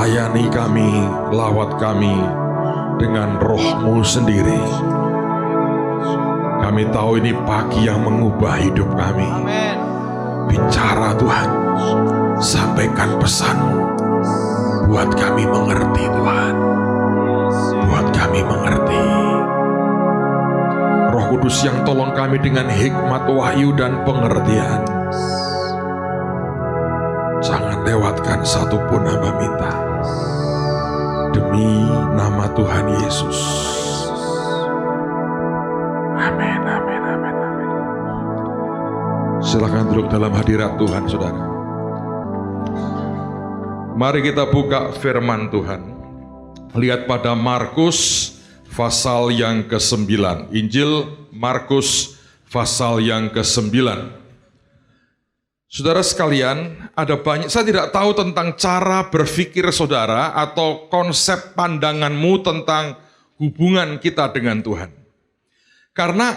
layani kami, lawat kami dengan roh-Mu sendiri. Kami tahu ini pagi yang mengubah hidup kami. Amin. Bicara Tuhan, sampaikan pesan-Mu. Buat kami mengerti Tuhan. Buat kami mengerti. Roh Kudus yang tolong kami dengan hikmat, wahyu, dan pengertian. Jangan lewatkan satupun hamba minta. Demi nama Tuhan Yesus. Amin, amin, amin, amin. Silakan duduk dalam hadirat Tuhan, saudara. Mari kita buka firman Tuhan. Lihat pada Markus pasal yang ke-9. Injil Markus pasal yang ke-9. Saudara sekalian, ada banyak, saya tidak tahu tentang cara berpikir saudara atau konsep pandanganmu tentang hubungan kita dengan Tuhan. Karena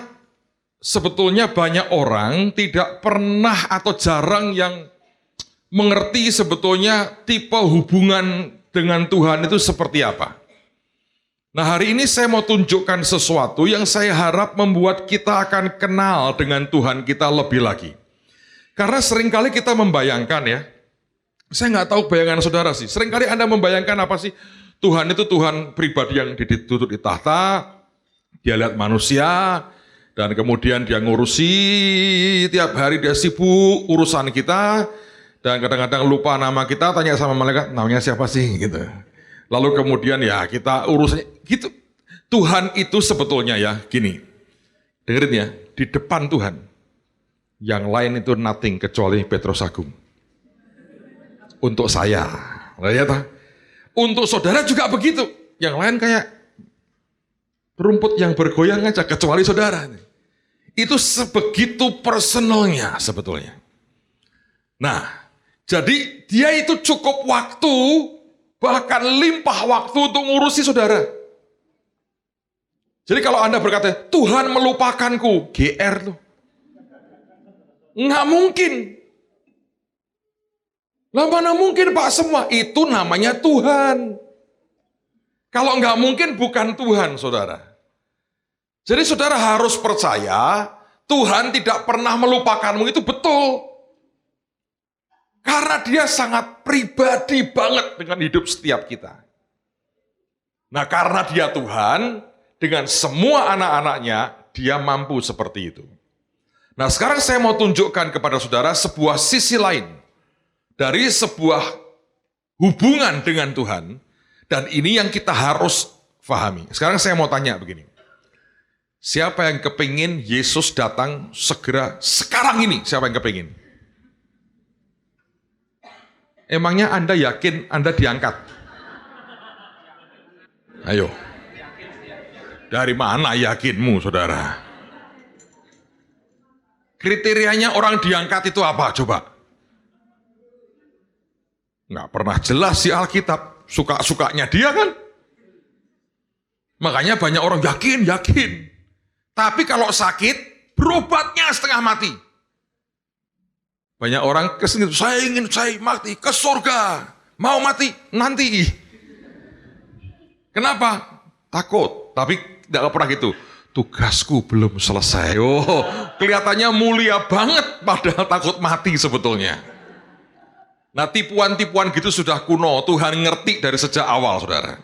sebetulnya banyak orang tidak pernah atau jarang yang mengerti sebetulnya tipe hubungan dengan Tuhan itu seperti apa. Nah, hari ini saya mau tunjukkan sesuatu yang saya harap membuat kita akan kenal dengan Tuhan kita lebih lagi. Karena seringkali kita membayangkan ya, saya nggak tahu bayangan saudara sih, seringkali Anda membayangkan apa sih, Tuhan itu Tuhan pribadi yang duduk di tahta, dia lihat manusia, dan kemudian dia ngurusi, tiap hari dia sibuk urusan kita, dan kadang-kadang lupa nama kita, tanya sama malaikat, namanya siapa sih, gitu. Lalu kemudian ya kita urusannya, gitu. Tuhan itu sebetulnya ya, gini, dengerin ya, di depan Tuhan, yang lain itu nothing kecuali Petrus Agung. Untuk saya, lihat, untuk saudara juga begitu. Yang lain kayak rumput yang bergoyang aja, kecuali saudara. Itu sebegitu personalnya sebetulnya. Nah, jadi dia itu cukup waktu, bahkan limpah waktu untuk ngurusi saudara. Jadi kalau Anda berkata, Tuhan melupakanku, GR tuh. Nggak mungkin. Lah mana mungkin Pak semua? Itu namanya Tuhan. Kalau nggak mungkin bukan Tuhan, saudara. Jadi saudara harus percaya Tuhan tidak pernah melupakanmu, itu betul. Karena dia sangat pribadi banget dengan hidup setiap kita. Nah, karena dia Tuhan, dengan semua anak-anaknya, dia mampu seperti itu. Nah, sekarang saya mau tunjukkan kepada saudara sebuah sisi lain dari sebuah hubungan dengan Tuhan, dan ini yang kita harus pahami. Sekarang saya mau tanya begini. Siapa yang kepingin Yesus datang segera sekarang ini? Siapa yang kepingin? Emangnya Anda yakin Anda diangkat? Ayo. Dari mana yakinmu, saudara? Kriterianya orang diangkat itu apa coba? Nggak pernah jelas di Alkitab. Suka-sukanya dia kan? Makanya banyak orang yakin. Tapi kalau sakit, berobatnya setengah mati. Banyak orang kesini, saya mati ke surga. Mau mati nanti. Kenapa? Takut. Tapi tidak pernah gitu. Tugasku belum selesai. Oh, kelihatannya mulia banget, padahal takut mati sebetulnya. Nah, tipuan-tipuan gitu sudah kuno. Tuhan ngerti dari sejak awal, saudara.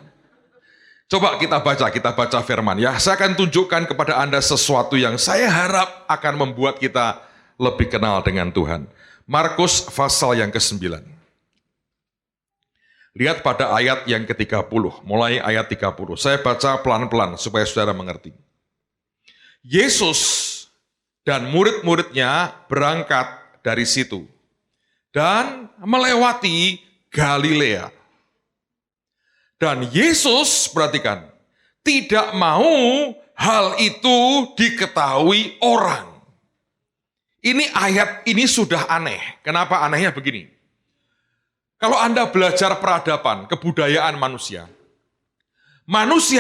Coba kita baca firman ya. Saya akan tunjukkan kepada Anda sesuatu yang saya harap akan membuat kita lebih kenal dengan Tuhan. Markus pasal yang ke-9. Lihat pada ayat yang ke-30, mulai ayat 30. Saya baca pelan-pelan supaya saudara mengerti. Yesus dan murid-muridnya berangkat dari situ dan melewati Galilea. Dan Yesus, perhatikan, tidak mau hal itu diketahui orang. Ini ayat ini sudah aneh. Kenapa anehnya begini? Kalau Anda belajar peradaban, kebudayaan manusia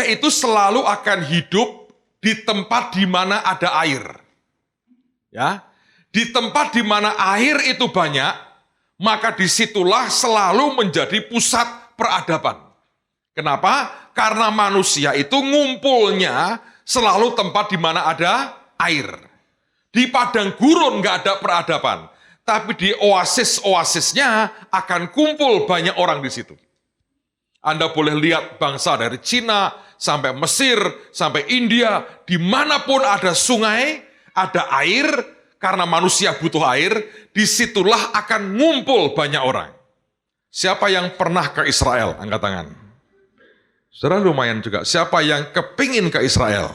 itu selalu akan hidup di tempat di mana ada air. Ya, di tempat di mana air itu banyak, maka disitulah selalu menjadi pusat peradaban. Kenapa? Karena manusia itu ngumpulnya selalu tempat di mana ada air. Di padang gurun nggak ada peradaban. Tapi di oasis-oasisnya akan kumpul banyak orang di situ. Anda boleh lihat bangsa dari Cina, sampai Mesir, sampai India, dimanapun ada sungai, ada air, karena manusia butuh air, disitulah akan ngumpul banyak orang. Siapa yang pernah ke Israel? Angkat tangan. Saudara lumayan juga. Siapa yang kepingin ke Israel?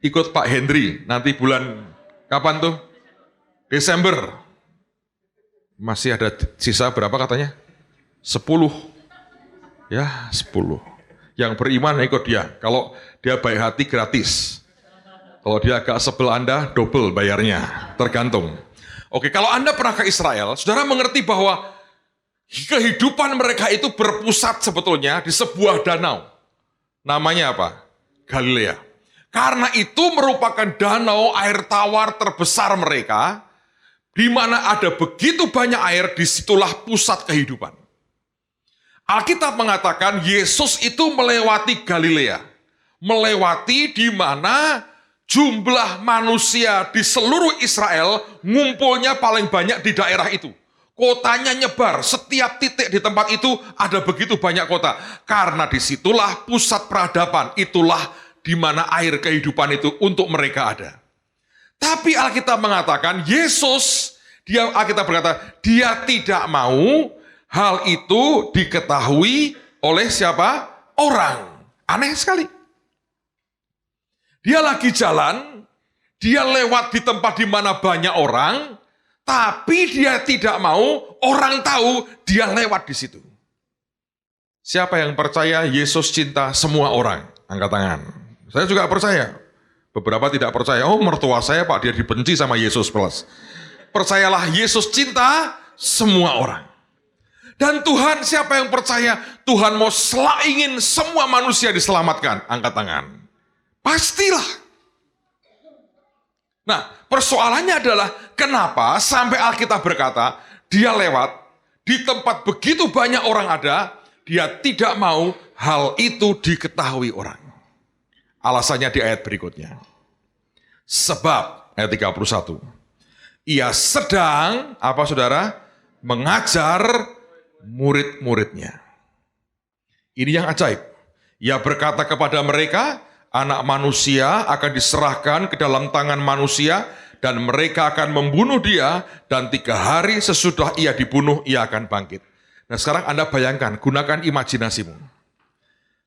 Ikut Pak Henry, nanti bulan, kapan tuh? Desember. Masih ada sisa berapa katanya? 10. Ya, 10. Yang beriman ikut dia. Kalau dia baik hati gratis. Kalau dia agak sebel Anda, double bayarnya. Tergantung. Oke, kalau Anda pernah ke Israel, saudara mengerti bahwa kehidupan mereka itu berpusat sebetulnya di sebuah danau. Namanya apa? Galilea. Karena itu merupakan danau air tawar terbesar mereka, di mana ada begitu banyak air, disitulah pusat kehidupan. Alkitab mengatakan Yesus itu melewati Galilea, melewati di mana jumlah manusia di seluruh Israel ngumpulnya paling banyak di daerah itu. Kotanya nyebar, setiap titik di tempat itu ada begitu banyak kota. Karena disitulah pusat peradaban, itulah di mana air kehidupan itu untuk mereka ada. Tapi Alkitab mengatakan Yesus, Alkitab berkata, dia tidak mau hal itu diketahui oleh siapa? Orang. Aneh sekali. Dia lagi jalan, dia lewat di tempat di mana banyak orang, tapi dia tidak mau orang tahu dia lewat di situ. Siapa yang percaya Yesus cinta semua orang? Angkat tangan. Saya juga percaya. Beberapa tidak percaya. Oh, mertua saya Pak, dia dibenci sama Yesus plus. Percayalah, Yesus cinta semua orang. Dan Tuhan, siapa yang percaya Tuhan mau ingin semua manusia diselamatkan? Angkat tangan. Pastilah. Nah, persoalannya adalah kenapa sampai Alkitab berkata dia lewat di tempat begitu banyak orang ada, dia tidak mau hal itu diketahui orang. Alasannya di ayat berikutnya. Sebab, ayat 31, ia sedang, apa saudara? Mengajar murid-muridnya. Ini yang ajaib. Ia berkata kepada mereka, anak manusia akan diserahkan ke dalam tangan manusia, dan mereka akan membunuh dia, dan 3 hari sesudah ia dibunuh, ia akan bangkit. Nah sekarang Anda bayangkan, gunakan imajinasimu.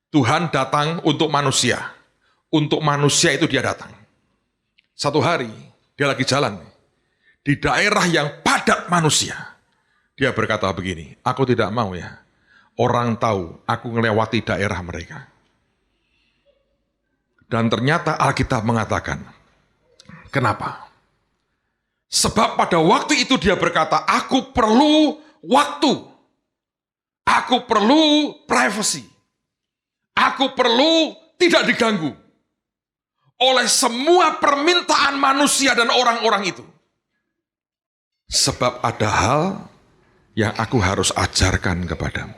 Tuhan datang untuk manusia. Untuk manusia itu dia datang. Satu hari, dia lagi jalan. Di daerah yang padat manusia. Dia berkata begini, aku tidak mau ya, orang tahu aku melewati daerah mereka. Dan ternyata Alkitab mengatakan, kenapa? Sebab pada waktu itu dia berkata, aku perlu waktu. Aku perlu privacy. Aku perlu tidak diganggu oleh semua permintaan manusia dan orang-orang itu. Sebab ada hal yang aku harus ajarkan kepadamu.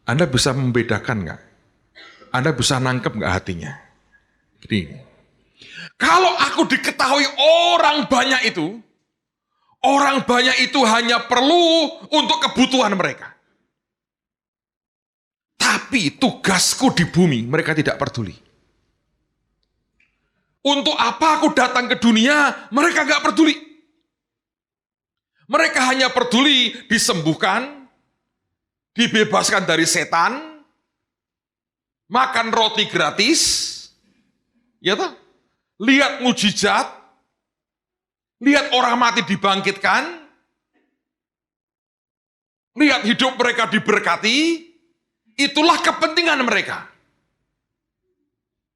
Anda bisa membedakan nggak? Anda bisa nangkep nggak hatinya? Gini, kalau aku diketahui orang banyak itu hanya perlu untuk kebutuhan mereka. Tapi tugasku di bumi, mereka tidak peduli. Untuk apa aku datang ke dunia, mereka nggak peduli. Mereka hanya peduli disembuhkan, dibebaskan dari setan, makan roti gratis, ya toh? Lihat mujizat, lihat orang mati dibangkitkan, lihat hidup mereka diberkati, itulah kepentingan mereka.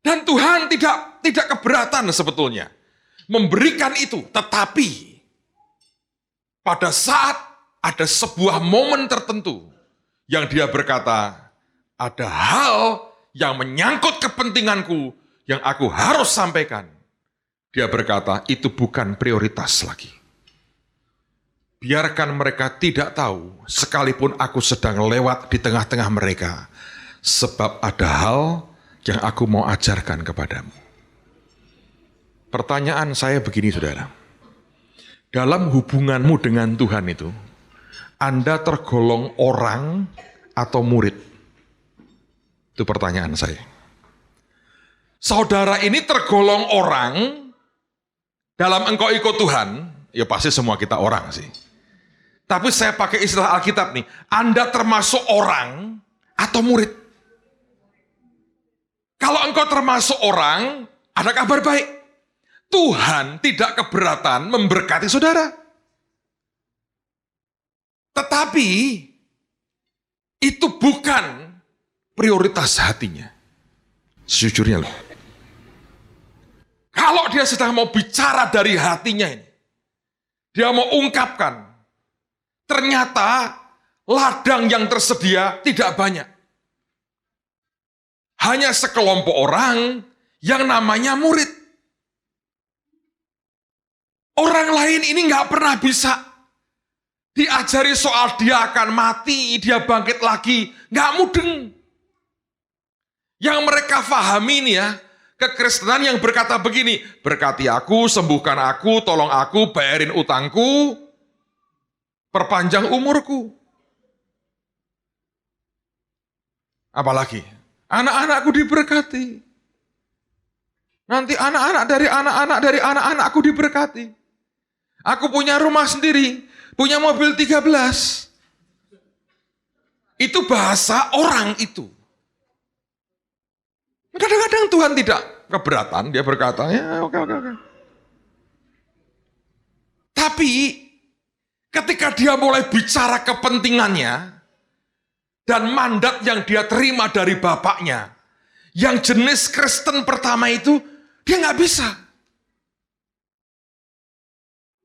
Dan Tuhan tidak keberatan sebetulnya memberikan itu, tetapi pada saat ada sebuah momen tertentu yang dia berkata, ada hal yang menyangkut kepentinganku yang aku harus sampaikan. Dia berkata, itu bukan prioritas lagi. biarkan mereka tidak tahu, sekalipun aku sedang lewat di tengah-tengah mereka, sebab ada hal yang aku mau ajarkan kepadamu. Pertanyaan saya begini, saudara. Dalam hubunganmu dengan Tuhan itu, Anda tergolong orang atau murid? Itu pertanyaan saya. Saudara ini tergolong orang dalam engkau ikut Tuhan, ya pasti semua kita orang sih. Tapi saya pakai istilah Alkitab nih, Anda termasuk orang atau murid? Kalau engkau termasuk orang, ada kabar baik. Tuhan tidak keberatan memberkati saudara. Tetapi itu bukan prioritas hatinya. Sejujurnya loh. Kalau dia sedang mau bicara dari hatinya ini, dia mau ungkapkan, ternyata ladang yang tersedia tidak banyak. Hanya sekelompok orang yang namanya murid. Orang lain ini nggak pernah bisa diajari soal dia akan mati, dia bangkit lagi, nggak mudeng. Yang mereka pahami ini ya, kekristenan yang berkata begini, berkati aku, sembuhkan aku, tolong aku, bayarin utangku, perpanjang umurku. Apalagi, anak-anakku diberkati. Nanti anak-anak dari anak-anakku diberkati. Aku punya rumah sendiri, punya mobil 13. Itu bahasa orang itu. Kadang-kadang Tuhan tidak keberatan, dia berkata, ya oke. Tapi ketika dia mulai bicara kepentingannya dan mandat yang dia terima dari bapaknya, yang jenis Kristen pertama itu, dia nggak bisa.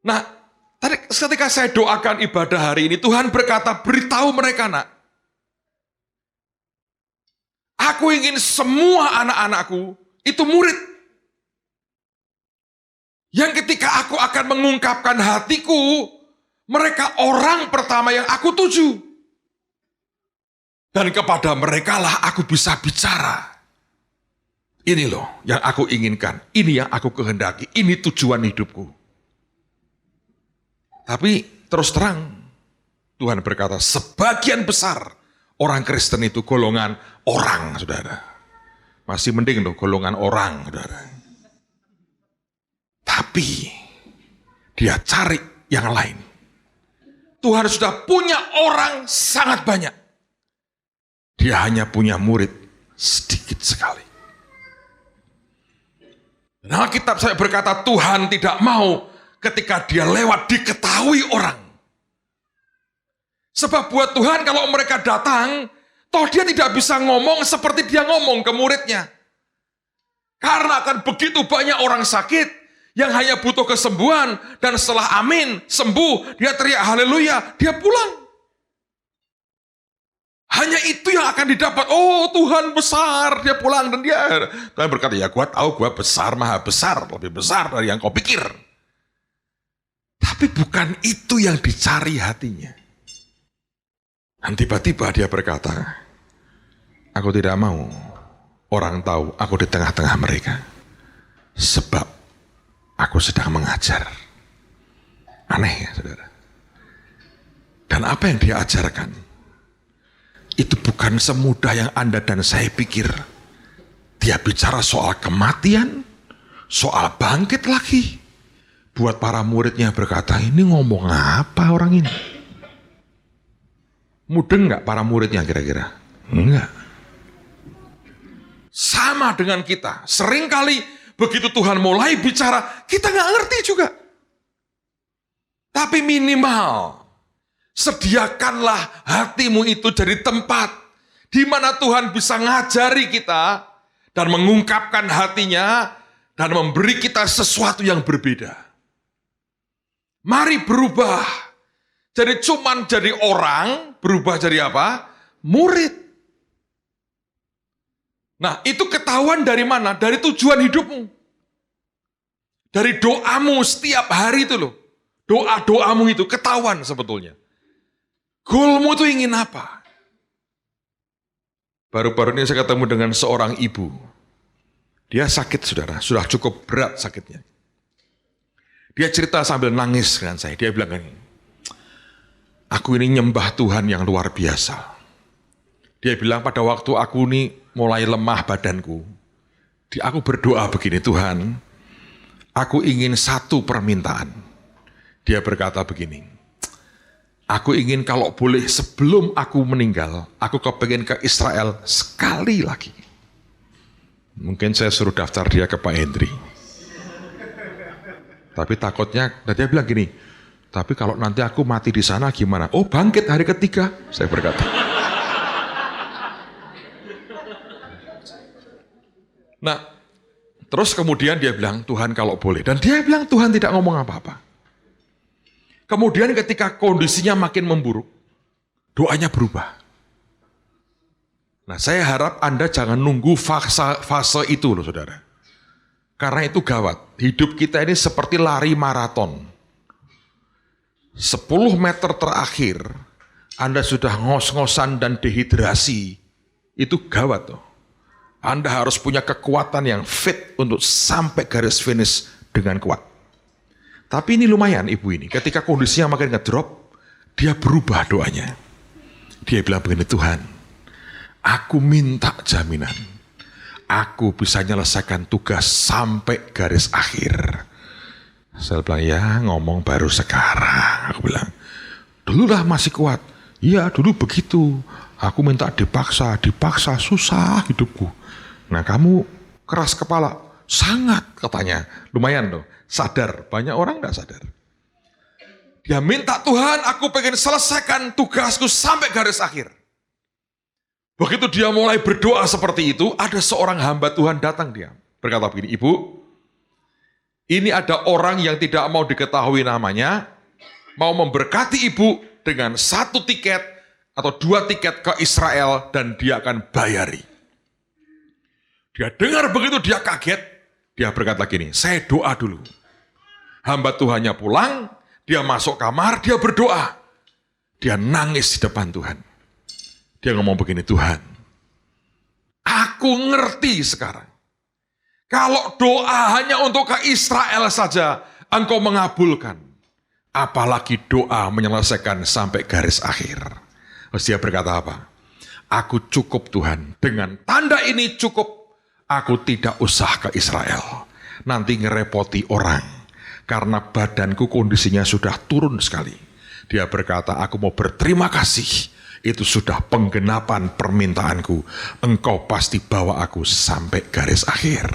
Nah, tadi ketika saya doakan ibadah hari ini, Tuhan berkata, beritahu mereka nak, aku ingin semua anak-anakku itu murid. Yang ketika aku akan mengungkapkan hatiku, mereka orang pertama yang aku tuju. Dan kepada mereka lah aku bisa bicara. Ini loh yang aku inginkan, ini yang aku kehendaki, ini tujuan hidupku. Tapi terus terang, Tuhan berkata, sebagian besar orang Kristen itu golongan orang, saudara. Masih mending loh golongan orang, saudara. Tapi dia cari yang lain. Tuhan sudah punya orang sangat banyak. Dia hanya punya murid sedikit sekali. Nah, Alkitab saya berkata Tuhan tidak mau ketika dia lewat diketahui orang. Sebab buat Tuhan kalau mereka datang, toh dia tidak bisa ngomong seperti dia ngomong ke muridnya. Karena akan begitu banyak orang sakit yang hanya butuh kesembuhan, dan setelah amin, sembuh, dia teriak haleluya, dia pulang. Hanya itu yang akan didapat. Oh Tuhan besar, dia pulang dan dia Tuhan berkata, ya gua tahu gua besar, maha besar, lebih besar dari yang kau pikir. Tapi bukan itu yang dicari hatinya. Dan tiba-tiba dia berkata, aku tidak mau orang tahu aku di tengah-tengah mereka. Sebab aku sedang mengajar. Aneh ya saudara. Dan apa yang dia ajarkan, itu bukan semudah yang Anda dan saya pikir. Dia bicara soal kematian, soal bangkit lagi. Buat para muridnya berkata, ini ngomong apa orang ini? Mudeng nggak para muridnya kira-kira? Enggak. Sama dengan kita, seringkali begitu Tuhan mulai bicara, kita nggak ngerti juga. Tapi minimal, sediakanlah hatimu itu jadi tempat di mana Tuhan bisa ngajari kita dan mengungkapkan hatinya dan memberi kita sesuatu yang berbeda. Mari berubah. Jadi cuman jadi orang, berubah jadi apa? Murid. Nah, itu ketahuan dari mana? Dari tujuan hidupmu. Dari doamu setiap hari itu loh. Doa-doamu itu ketahuan sebetulnya. Goalmu itu ingin apa? Baru-baru ini saya ketemu dengan seorang ibu. Dia sakit, saudara, sudah cukup berat sakitnya. Dia cerita sambil nangis dengan saya. Dia bilang ini, aku ini nyembah Tuhan yang luar biasa. Dia bilang pada waktu aku ini mulai lemah badanku, aku berdoa begini, Tuhan, aku ingin satu permintaan. Dia berkata begini, aku ingin kalau boleh sebelum aku meninggal, aku kepengen ke Israel sekali lagi. Mungkin saya suruh daftar dia ke Pak Hendri. Tapi takutnya, dan dia bilang gini, tapi kalau nanti aku mati di sana gimana? Oh, bangkit hari ketiga, saya berkata. Nah, terus kemudian dia bilang, Tuhan kalau boleh. Dan dia bilang Tuhan tidak ngomong apa-apa. Kemudian ketika kondisinya makin memburuk, doanya berubah. Nah, saya harap Anda jangan nunggu fase itu loh, saudara. Karena itu gawat. Hidup kita ini seperti lari maraton. 10 meter terakhir, Anda sudah ngos-ngosan dan dehidrasi. Itu gawat loh. Anda harus punya kekuatan yang fit untuk sampai garis finish dengan kuat. Tapi ini lumayan ibu ini, ketika kondisinya makin ngedrop, dia berubah doanya. Dia bilang begini, Tuhan, aku minta jaminan, aku bisa menyelesaikan tugas sampai garis akhir. Saya bilang, ya ngomong baru sekarang. Aku bilang, dulu lah masih kuat. Iya dulu begitu, aku minta dipaksa susah hidupku. Nah kamu keras kepala, sangat katanya. Lumayan loh, sadar. Banyak orang gak sadar. Dia minta, Tuhan aku pengen selesaikan tugasku sampai garis akhir. Begitu dia mulai berdoa seperti itu, ada seorang hamba Tuhan datang dia. Berkata begini, Ibu, ini ada orang yang tidak mau diketahui namanya, mau memberkati ibu dengan 1 tiket atau 2 tiket ke Israel dan dia akan bayari. Dia dengar begitu, dia kaget. Dia berkata gini, saya doa dulu. Hamba Tuhannya pulang, dia masuk kamar, dia berdoa. Dia nangis di depan Tuhan. Dia ngomong begini, Tuhan, aku ngerti sekarang. Kalau doa hanya untuk ke Israel saja, Engkau mengabulkan. Apalagi doa menyelesaikan sampai garis akhir. Terus dia berkata apa? Aku cukup Tuhan, dengan tanda ini cukup. Aku tidak usah ke Israel, nanti ngerepoti orang, karena badanku kondisinya sudah turun sekali. Dia berkata, aku mau berterima kasih, itu sudah penggenapan permintaanku, engkau pasti bawa aku sampai garis akhir.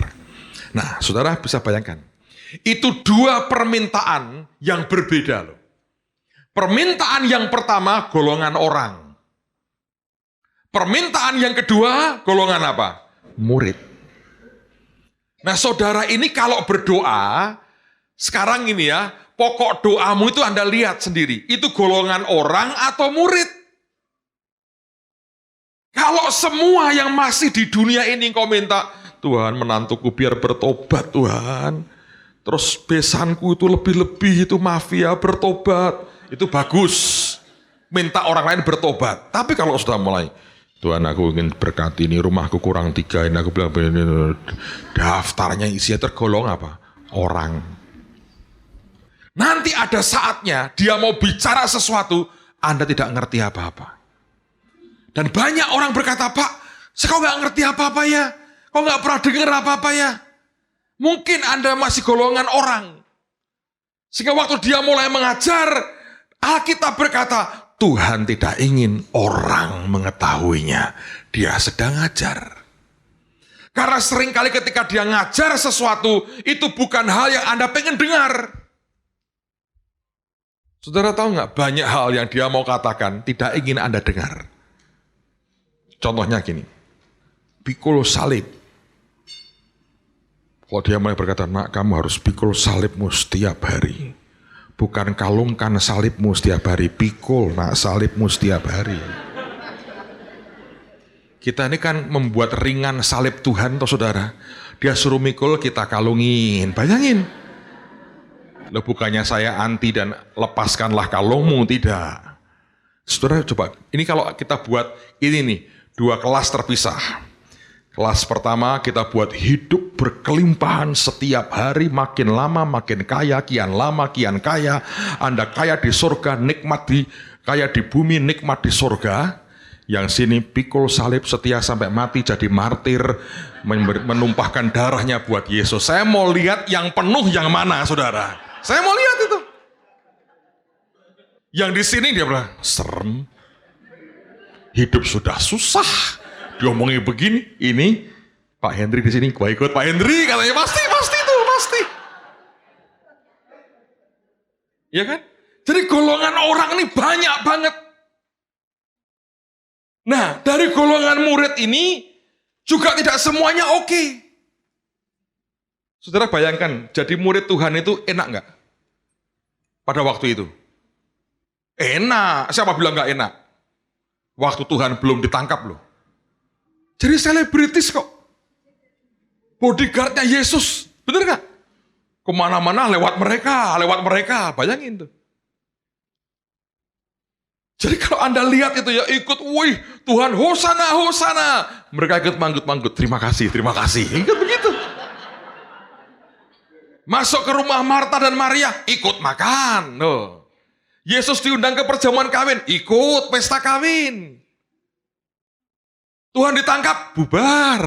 Nah, saudara bisa bayangkan, itu 2 permintaan yang berbeda loh. Permintaan yang pertama, golongan orang. Permintaan yang kedua, golongan apa? Murid. Nah saudara ini kalau berdoa, sekarang ini ya, pokok doamu itu Anda lihat sendiri, itu golongan orang atau murid. Kalau semua yang masih di dunia ini kau minta, Tuhan menantuku biar bertobat Tuhan, terus besanku itu lebih-lebih itu mafia bertobat, itu bagus, minta orang lain bertobat. Tapi kalau sudah mulai, Tuhan aku ingin berkati ini, rumahku kurang 3, ini aku bilang, daftarnya isinya tergolong apa? Orang. Nanti ada saatnya dia mau bicara sesuatu, Anda tidak ngerti apa-apa. Dan banyak orang berkata, Pak, kau gak ngerti apa-apa ya? Kau gak pernah dengar apa-apa ya? Mungkin Anda masih golongan orang. Sehingga waktu dia mulai mengajar, Alkitab berkata, Tuhan tidak ingin orang mengetahuinya. Dia sedang ngajar. Karena seringkali ketika dia ngajar sesuatu, itu bukan hal yang Anda pengen dengar. Saudara tahu nggak, banyak hal yang dia mau katakan tidak ingin Anda dengar. Contohnya gini, pikul salib. Kalau dia mulai berkata, nak kamu harus pikul salibmu setiap hari. Bukan kalungkan salibmu setiap hari, pikul nak salibmu setiap hari. Kita ini kan membuat ringan salib Tuhan toh saudara. Dia suruh mikul, kita kalungin. Bayangin. Loh, bukannya saya anti dan lepaskanlah kalungmu, tidak. Saudara coba, ini kalau kita buat ini nih, dua kelas terpisah. Kelas pertama kita buat hidup berkelimpahan setiap hari, makin lama makin kaya, kian lama kian kaya. Anda kaya di surga, kaya di bumi, nikmat di surga. Yang sini pikul salib, setia sampai mati, jadi martir, menumpahkan darahnya buat Yesus. Saya mau lihat yang penuh yang mana, saudara. Saya mau lihat itu. Yang di sini dia bilang, serem. Hidup sudah susah. Diomongin begini, ini Pak Hendri di sini, gua ikut Pak Hendri, katanya pasti itu, pasti. Ya kan? Jadi golongan orang ini banyak banget. Nah, dari golongan murid ini juga tidak semuanya oke. Saudara bayangkan, jadi murid Tuhan itu enak nggak? Pada waktu itu. Enak, siapa bilang nggak enak? Waktu Tuhan belum ditangkap loh. Jadi selebritis kok. Bodyguardnya Yesus. Bener gak? Kemana-mana lewat mereka. Bayangin tuh. Jadi kalau Anda lihat itu ya ikut, wih Tuhan hosana, hosana. Mereka ikut manggut-manggut. Terima kasih. Ikut begitu. Masuk ke rumah Marta dan Maria, ikut makan. No. Yesus diundang ke perjamuan kawin, ikut pesta kawin. Tuhan ditangkap, bubar.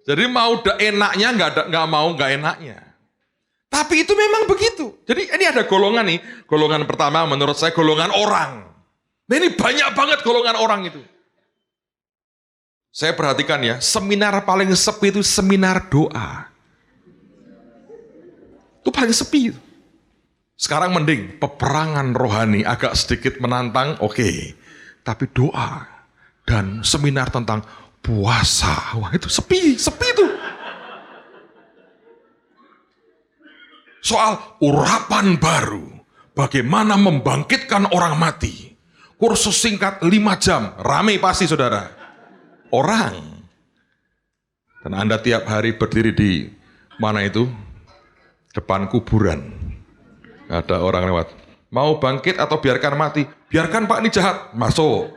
Jadi mau enaknya, nggak mau nggak enaknya. Tapi itu memang begitu. Jadi ini ada golongan nih. Golongan pertama menurut saya golongan orang. Nah ini banyak banget golongan orang itu. Saya perhatikan ya, seminar paling sepi itu seminar doa. Itu paling sepi itu. Sekarang mending peperangan rohani agak sedikit menantang, oke. Tapi doa dan seminar tentang puasa, wah itu sepi itu. Soal urapan baru, bagaimana membangkitkan orang mati. Kursus singkat 5 jam, rame pasti saudara. Orang. Dan Anda tiap hari berdiri di mana itu? Depan kuburan. Ada orang lewat. Mau bangkit atau biarkan mati? Biarkan Pak, ini jahat. Masuk.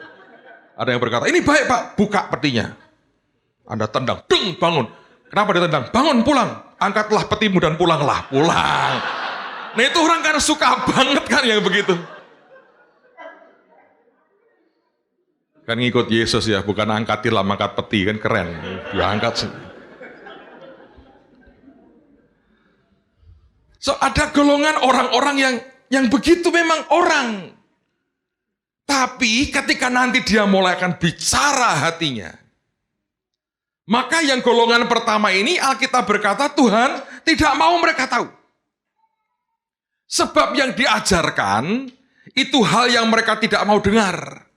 Ada yang berkata, ini baik Pak. Buka petinya. Anda tendang. Deng, bangun. Kenapa ditendang? Bangun, pulang. Angkatlah petimu dan pulanglah. Pulang. Nah itu orang kan suka banget kan yang begitu. Kan ngikut Yesus ya. Bukan angkatilah, angkat peti. Kan keren. Dia angkat sih. So ada golongan orang-orang yang begitu memang orang. Tapi ketika nanti dia mulai akan bicara hatinya. Maka yang golongan pertama ini Alkitab berkata Tuhan tidak mau mereka tahu. Sebab yang diajarkan itu hal yang mereka tidak mau dengar.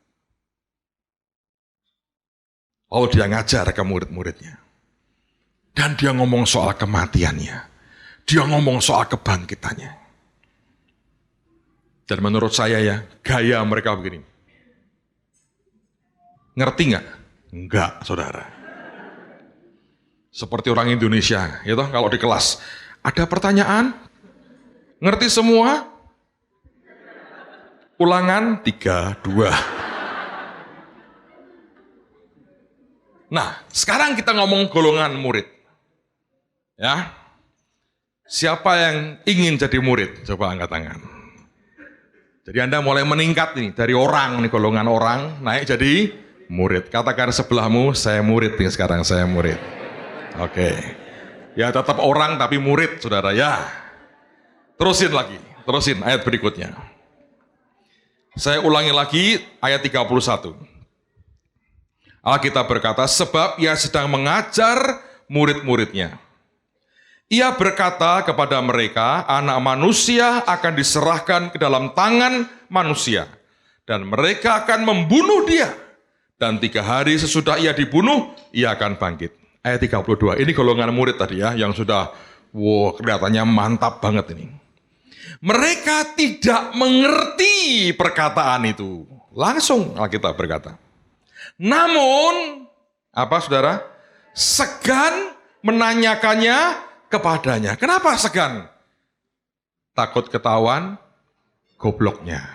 Oh dia ngajar ke murid-muridnya. Dan dia ngomong soal kematiannya. Dia ngomong soal kebangkitannya. Dan menurut saya ya, gaya mereka begini. Ngerti nggak? Enggak, saudara. Seperti orang Indonesia, ya toh, kalau di kelas. Ada pertanyaan? Ngerti semua? Ulangan 3, 2. Nah, sekarang kita ngomong golongan murid. Ya. Siapa yang ingin jadi murid? Coba angkat tangan. Jadi Anda mulai meningkat nih, dari orang, nih golongan orang, naik jadi murid. Katakan sebelahmu, saya murid nih sekarang, saya murid. Oke. Ya tetap orang tapi murid, saudara ya. Terusin lagi, terusin ayat berikutnya. Saya ulangi lagi ayat 31. Alkitab berkata, sebab ia sedang mengajar murid-muridnya. Ia berkata kepada mereka, anak manusia akan diserahkan ke dalam tangan manusia. Dan mereka akan membunuh dia. Dan 3 hari sesudah ia dibunuh, ia akan bangkit. Ayat 32, ini golongan murid tadi ya, yang sudah, kelihatannya mantap banget ini. Mereka tidak mengerti perkataan itu. Langsung Alkitab berkata. Namun, apa saudara? Segan menanyakannya kepadanya. Kenapa segan? Takut ketahuan gobloknya.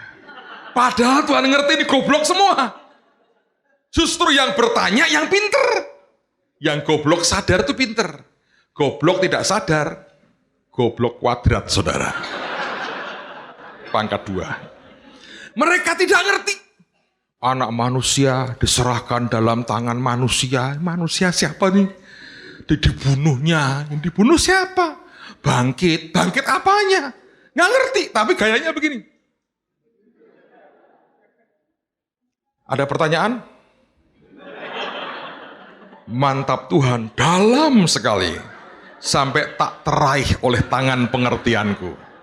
Padahal Tuhan ngerti ini goblok semua. Justru yang bertanya yang pinter. Yang goblok sadar itu pinter. Goblok tidak sadar, goblok kuadrat, saudara. Pangkat 2. Mereka tidak ngerti. Anak manusia diserahkan dalam tangan manusia. Manusia siapa nih? Dibunuhnya. Yang dibunuh siapa? Bangkit. Bangkit apanya? Nggak ngerti, tapi gayanya begini. Ada pertanyaan? Mantap Tuhan, dalam sekali. Sampai tak teraih oleh tangan pengertianku.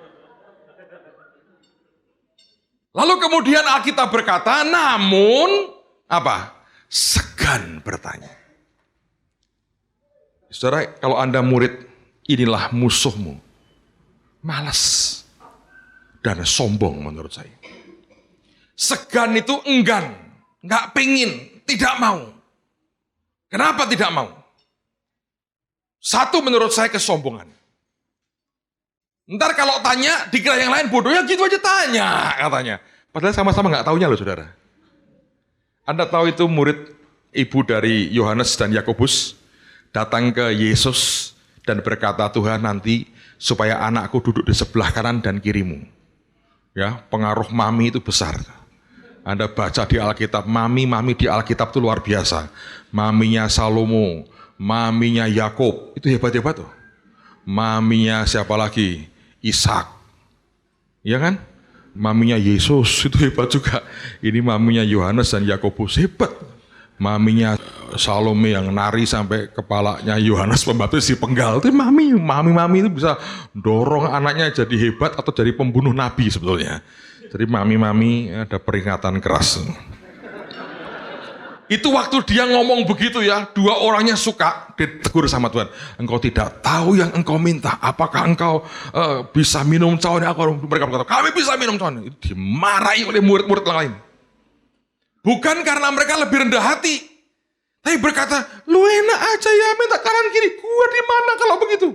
Lalu kemudian Alkitab berkata, namun apa? Segan bertanya. Saudara, kalau Anda murid, inilah musuhmu. Malas dan sombong menurut saya. Segan itu enggan, nggak pingin, tidak mau. Kenapa tidak mau? Satu, menurut saya kesombongan. Ntar kalau tanya, dikira yang lain bodoh, ya gitu aja tanya, katanya. Padahal sama-sama nggak taunya loh, saudara. Anda tahu itu murid ibu dari Yohanes dan Yakobus datang ke Yesus dan berkata, Tuhan nanti supaya anakku duduk di sebelah kanan dan kirimu. Ya, pengaruh mami itu besar. Anda baca di Alkitab, mami di Alkitab itu luar biasa. Maminya Salomo, maminya Yakob, itu hebat-hebat tuh. Maminya siapa lagi? Ishak. Ya kan? Maminya Yesus, itu hebat juga. Ini maminya Yohanes dan Yakobus, hebat. Maminya Salome yang nari sampai kepalanya Yohanes Pembaptis dipenggal. Itu mami itu bisa dorong anaknya jadi hebat atau jadi pembunuh nabi sebetulnya. Jadi mami ada peringatan keras. Itu waktu dia ngomong begitu ya, dua orangnya suka, ditegur sama Tuhan. Engkau tidak tahu yang engkau minta. Apakah engkau bisa minum cawan? Mereka berkata, kami bisa minum cawan. Itu dimarahi oleh murid-murid yang lain. Bukan karena mereka lebih rendah hati. Tapi berkata, lu enak aja ya minta kanan kiri. Gua di mana kalau begitu?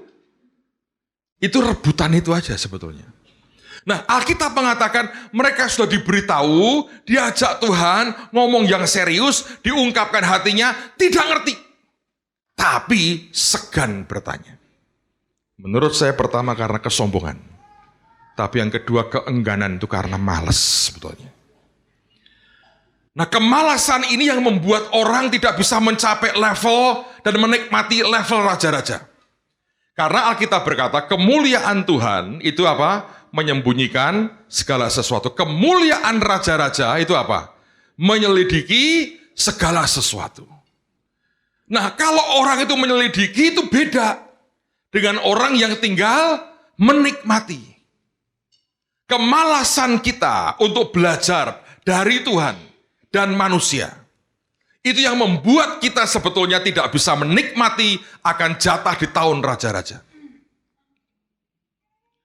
Itu rebutan itu aja sebetulnya. Nah, Alkitab mengatakan mereka sudah diberitahu, diajak Tuhan, ngomong yang serius, diungkapkan hatinya, tidak ngerti. Tapi segan bertanya. Menurut saya pertama karena kesombongan. Tapi yang kedua keengganan itu karena malas sebetulnya. Nah, kemalasan ini yang membuat orang tidak bisa mencapai level dan menikmati level raja-raja. Karena Alkitab berkata kemuliaan Tuhan itu apa? Menyembunyikan segala sesuatu. Kemuliaan raja-raja itu apa? Menyelidiki segala sesuatu. Nah, kalau orang itu menyelidiki itu beda dengan orang yang tinggal menikmati. Kemalasan kita untuk belajar dari Tuhan dan manusia, itu yang membuat kita sebetulnya tidak bisa menikmati akan jatah di tahun raja-raja.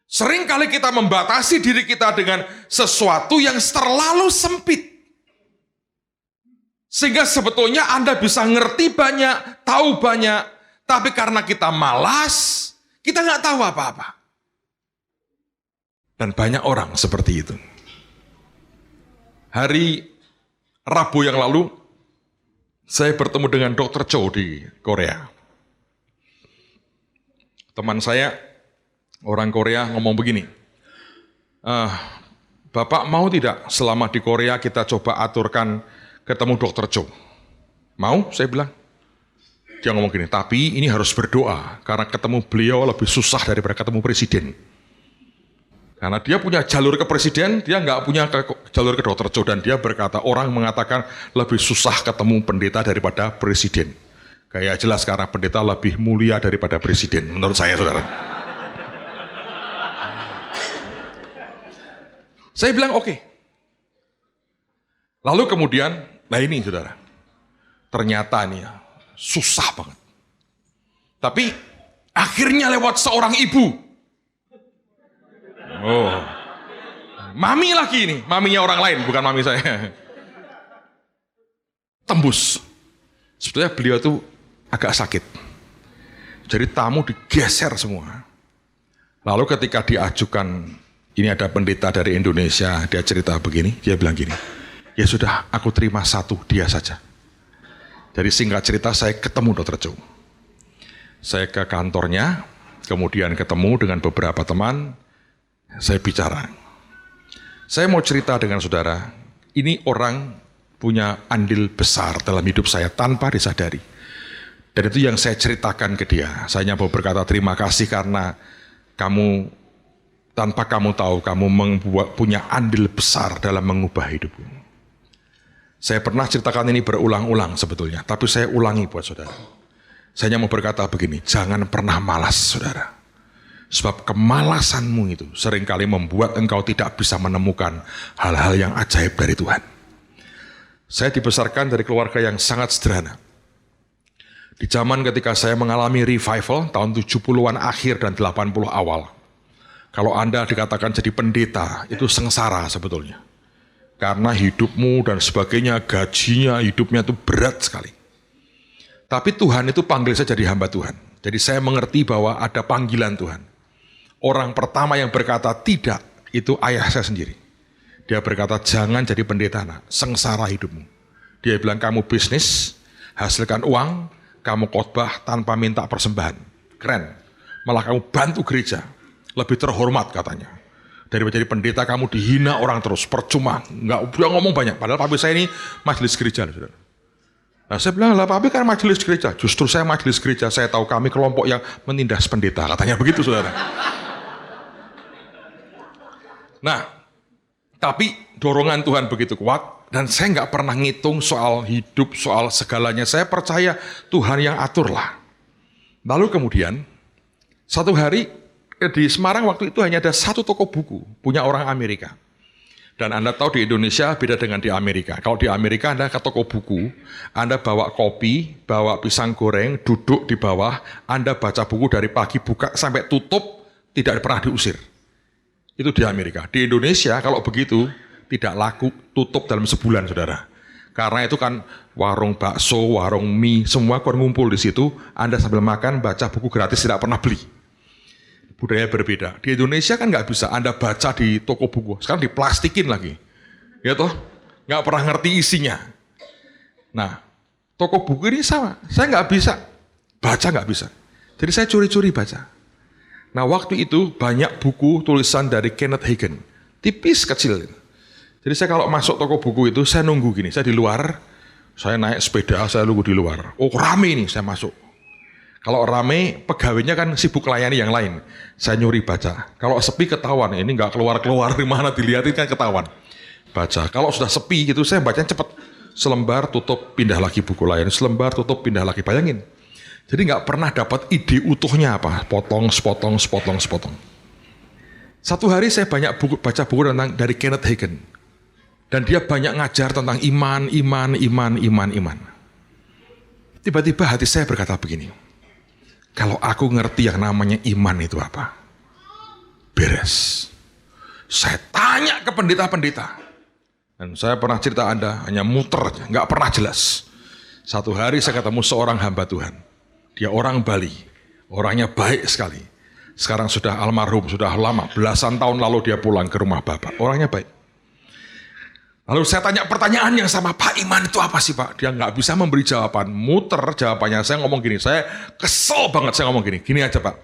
Seringkali kita membatasi diri kita dengan sesuatu yang terlalu sempit. Sehingga sebetulnya Anda bisa ngerti banyak, tahu banyak, tapi karena kita malas, kita nggak tahu apa-apa. Dan banyak orang seperti itu. Hari Rabu yang lalu, saya bertemu dengan Dr. Cho di Korea. Teman saya, orang Korea ngomong begini, Bapak mau tidak selama di Korea kita coba aturkan ketemu Dr. Cho? Mau? Saya bilang. Dia ngomong gini, tapi ini harus berdoa, karena ketemu beliau lebih susah daripada ketemu presiden. Karena dia punya jalur ke presiden, dia nggak punya jalur ke Dr. Cho. Dan dia berkata, orang mengatakan lebih susah ketemu pendeta daripada presiden. Kayak jelas karena pendeta lebih mulia daripada presiden, menurut saya, saudara. Saya bilang oke. Lalu kemudian, nah ini saudara, ternyata nih susah banget. Tapi akhirnya lewat seorang ibu. Oh, mami lagi ini, maminya orang lain, bukan mami saya. Tembus. Sebetulnya beliau tuh agak sakit. Jadi tamu digeser semua. Lalu ketika diajukan, ini ada pendeta dari Indonesia, dia cerita begini, dia bilang gini, ya sudah aku terima satu, dia saja. Jadi singkat cerita saya ketemu Dr. Joe. Saya ke kantornya, kemudian ketemu dengan beberapa teman, saya bicara. Saya mau cerita dengan saudara, ini orang punya andil besar dalam hidup saya tanpa disadari. Dan itu yang saya ceritakan ke dia. Saya hanya mau berkata terima kasih karena kamu, tanpa kamu tahu, kamu punya andil besar dalam mengubah hidupku. Saya pernah ceritakan ini berulang-ulang sebetulnya, tapi saya ulangi buat saudara. Saya hanya mau berkata begini, jangan pernah malas saudara. Sebab kemalasanmu itu seringkali membuat engkau tidak bisa menemukan hal-hal yang ajaib dari Tuhan. Saya dibesarkan dari keluarga yang sangat sederhana. Di zaman ketika saya mengalami revival tahun 70-an akhir dan 80 awal. Kalau Anda dikatakan jadi pendeta, itu sengsara sebetulnya. Karena hidupmu dan sebagainya, gajinya, hidupnya itu berat sekali. Tapi Tuhan itu panggil saya jadi hamba Tuhan. Jadi saya mengerti bahwa ada panggilan Tuhan. Orang pertama yang berkata tidak, itu ayah saya sendiri. Dia berkata, jangan jadi pendeta nak, sengsara hidupmu. Dia bilang, kamu bisnis, hasilkan uang, kamu khotbah tanpa minta persembahan. Keren. Malah kamu bantu gereja, lebih terhormat katanya. Daripada jadi pendeta kamu dihina orang terus, percuma. Nggak ngomong banyak, padahal papi saya ini majelis gereja. Saudara. Nah, saya bilang, lah papi kan majelis gereja. Justru saya majelis gereja, saya tahu kami kelompok yang menindas pendeta. Katanya begitu saudara. Nah, tapi dorongan Tuhan begitu kuat, dan saya nggak pernah ngitung soal hidup, soal segalanya. Saya percaya Tuhan yang aturlah. Lalu kemudian, satu hari di Semarang waktu itu hanya ada satu toko buku, punya orang Amerika. Dan Anda tahu di Indonesia beda dengan di Amerika. Kalau di Amerika Anda ke toko buku, Anda bawa kopi, bawa pisang goreng, duduk di bawah, Anda baca buku dari pagi buka sampai tutup, tidak pernah diusir. Itu di Amerika. Di Indonesia kalau begitu tidak laku, tutup dalam sebulan saudara. Karena itu kan warung bakso, warung mie, semua ngumpul di situ. Anda sambil makan, baca buku gratis, tidak pernah beli. Budaya berbeda. Di Indonesia kan nggak bisa Anda baca di toko buku. Sekarang diplastikin lagi. Ya toh? Nggak pernah ngerti isinya. Nah, toko buku ini sama. Saya nggak bisa. Baca nggak bisa. Jadi saya curi-curi baca. Nah waktu itu banyak buku tulisan dari Kenneth Hagin, tipis kecil. Jadi saya kalau masuk toko buku itu saya nunggu gini, saya di luar, saya naik sepeda, saya nunggu di luar. Oh rame nih, saya masuk. Kalau rame, pegawainya kan sibuk layani yang lain. Saya nyuri baca. Kalau sepi ketahuan, ini nggak keluar-keluar di mana dilihatin kan ketahuan. Baca. Kalau sudah sepi gitu, saya bacanya cepat. Selembar tutup, pindah lagi buku lain. Selembar tutup, pindah lagi. Bayangin. Jadi nggak pernah dapat ide utuhnya apa, potong, sepotong. Satu hari saya banyak baca buku tentang dari Kenneth Hagin, dan dia banyak ngajar tentang iman. Tiba-tiba hati saya berkata begini, kalau aku ngerti yang namanya iman itu apa, beres. Saya tanya ke pendeta-pendeta, dan saya pernah cerita Anda hanya muter aja, nggak pernah jelas. Satu hari saya ketemu seorang hamba Tuhan. Dia orang Bali, orangnya baik sekali. Sekarang sudah almarhum, sudah lama, belasan tahun lalu dia pulang ke rumah Bapak. Orangnya baik. Lalu saya tanya pertanyaan yang sama, Pak, iman itu apa sih Pak? Dia nggak bisa memberi jawaban, muter jawabannya. Saya ngomong gini, saya kesel banget saya ngomong gini aja Pak.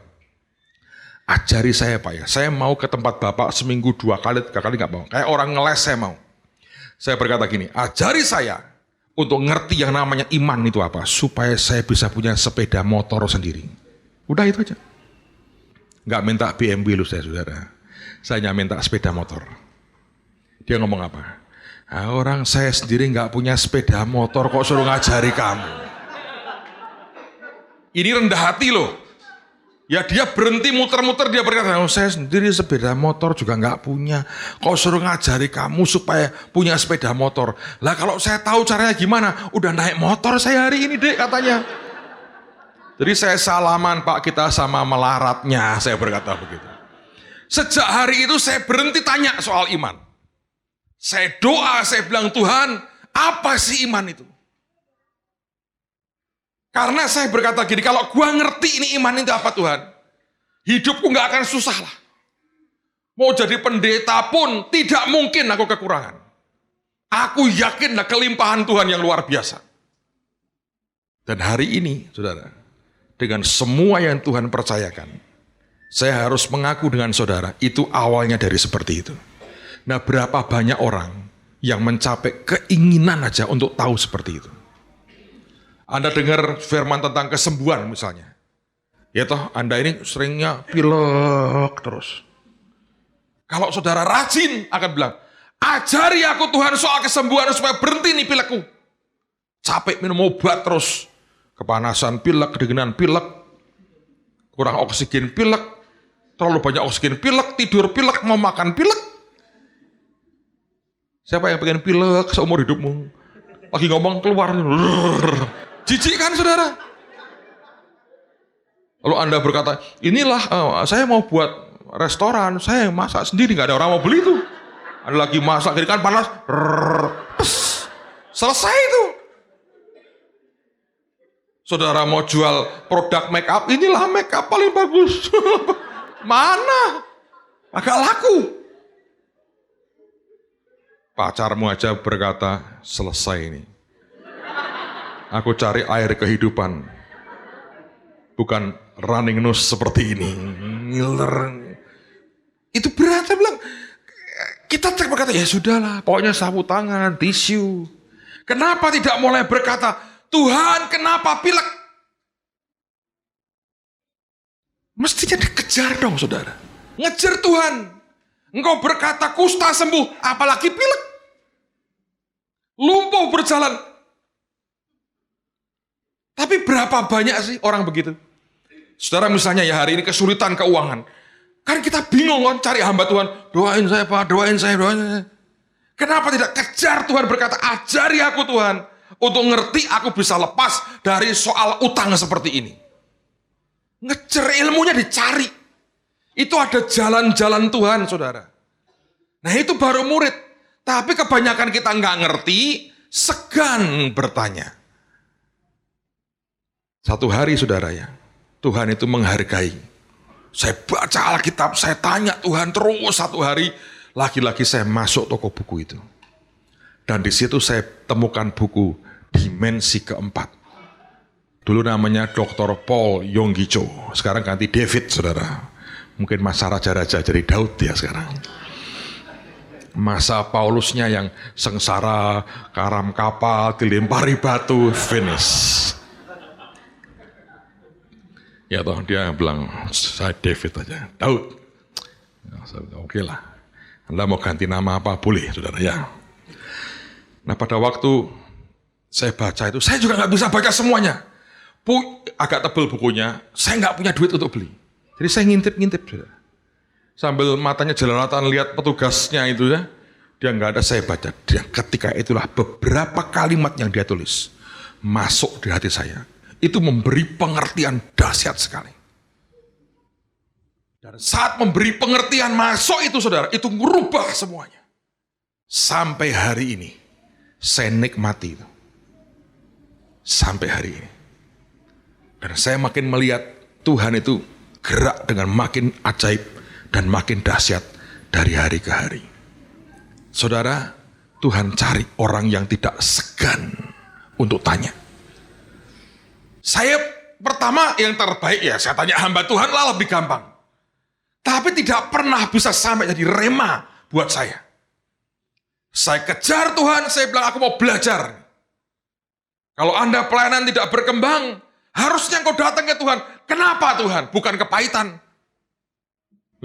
Ajari saya Pak ya, saya mau ke tempat Bapak seminggu 2 kali, 3 kali nggak mau. Kayak orang ngeles saya mau. Saya berkata gini, ajari saya untuk ngerti yang namanya iman itu apa, supaya saya bisa punya sepeda motor sendiri. Udah itu aja. Nggak minta BMW lu saya saudara. Saya hanya minta sepeda motor. Dia ngomong apa? Nah, orang saya sendiri nggak punya sepeda motor kok suruh ngajari kamu. Ini rendah hati loh. Ya dia berhenti muter-muter, dia berkata, oh, saya sendiri sepeda motor juga nggak punya. Kok suruh ngajari kamu supaya punya sepeda motor. Lah kalau saya tahu caranya gimana, udah naik motor saya hari ini dek katanya. Jadi saya salaman Pak, kita sama melaratnya, saya berkata begitu. Sejak hari itu saya berhenti tanya soal iman. Saya doa, saya bilang Tuhan, apa sih iman itu? Karena saya berkata gini, kalau gua ngerti ini iman itu apa Tuhan, hidupku gak akan susah lah. Mau jadi pendeta pun tidak mungkin aku kekurangan. Aku yakin kelimpahan Tuhan yang luar biasa. Dan hari ini, saudara, dengan semua yang Tuhan percayakan, saya harus mengaku dengan saudara, itu awalnya dari seperti itu. Nah, berapa banyak orang yang mencapai keinginan aja untuk tahu seperti itu. Anda dengar firman tentang kesembuhan misalnya. Ya toh, Anda ini seringnya pilek terus. Kalau saudara rajin akan bilang, ajari aku Tuhan soal kesembuhan supaya berhenti nih pilekku. Capek minum obat terus. Kepanasan pilek, kedinginan pilek, kurang oksigen pilek, terlalu banyak oksigen pilek, tidur pilek, mau makan pilek. Siapa yang pengen pilek seumur hidupmu? Lagi ngomong keluar. Jijik kan saudara? Lalu Anda berkata, inilah saya mau buat restoran, saya masak sendiri, gak ada orang mau beli itu. Ada lagi masak, jadi kan panas, selesai itu. Saudara mau jual produk make up, inilah make up paling bagus. Mana? Agak laku. Pacarmu aja berkata, selesai ini. Aku cari air kehidupan, bukan running nose seperti ini. Itu berat, saya bilang. Kita berkata, ya sudahlah, pokoknya sapu tangan, tisu. Kenapa tidak mulai berkata, Tuhan kenapa pilek? Mestinya dikejar dong saudara. Ngejar Tuhan. Engkau berkata kusta sembuh, apalagi pilek. Lumpuh berjalan. Tapi berapa banyak sih orang begitu? Saudara misalnya ya hari ini kesulitan keuangan. Kan kita bingung kan cari hamba Tuhan. Doain saya Pak, doain saya. Kenapa tidak kejar Tuhan berkata, ajari aku Tuhan. Untuk ngerti aku bisa lepas dari soal utang seperti ini. Ngejar ilmunya dicari. Itu ada jalan-jalan Tuhan saudara. Nah itu baru murid. Tapi kebanyakan kita nggak ngerti, segan bertanya. Satu hari saudara ya, Tuhan itu menghargai. Saya baca Alkitab, saya tanya Tuhan terus satu hari. Lagi-lagi saya masuk toko buku itu. Dan di situ saya temukan buku Dimensi Keempat. Dulu namanya Dr. Paul Yonggi Cho. Sekarang ganti David saudara. Mungkin masa raja-raja jadi Daud ya sekarang. Masa Paulusnya yang sengsara, karam kapal, dilempari batu, finish. Ya toh dia bilang, saya David aja, Daud. Ya, oke lah, Anda mau ganti nama apa boleh saudara ya. Nah pada waktu saya baca itu, saya juga nggak bisa baca semuanya. Agak tebal bukunya, saya nggak punya duit untuk beli. Jadi saya ngintip-ngintip saudara. Sambil matanya jelalatan lihat petugasnya itu ya, dia nggak ada, saya baca. Dan ketika itulah beberapa kalimat yang dia tulis masuk di hati saya. Itu memberi pengertian dahsyat sekali. Dan saat memberi pengertian masuk itu saudara, itu merubah semuanya. Sampai hari ini, saya nikmati itu. Sampai hari ini. Dan saya makin melihat Tuhan itu gerak dengan makin ajaib dan makin dahsyat dari hari ke hari. Saudara, Tuhan cari orang yang tidak segan untuk tanya. Saya pertama yang terbaik ya, saya tanya hamba Tuhan lah lebih gampang. Tapi tidak pernah bisa sampai jadi rema buat saya. Saya kejar Tuhan, saya bilang aku mau belajar. Kalau Anda pelayanan tidak berkembang, harusnya engkau datang ke Tuhan. Kenapa Tuhan? Bukan kepahitan.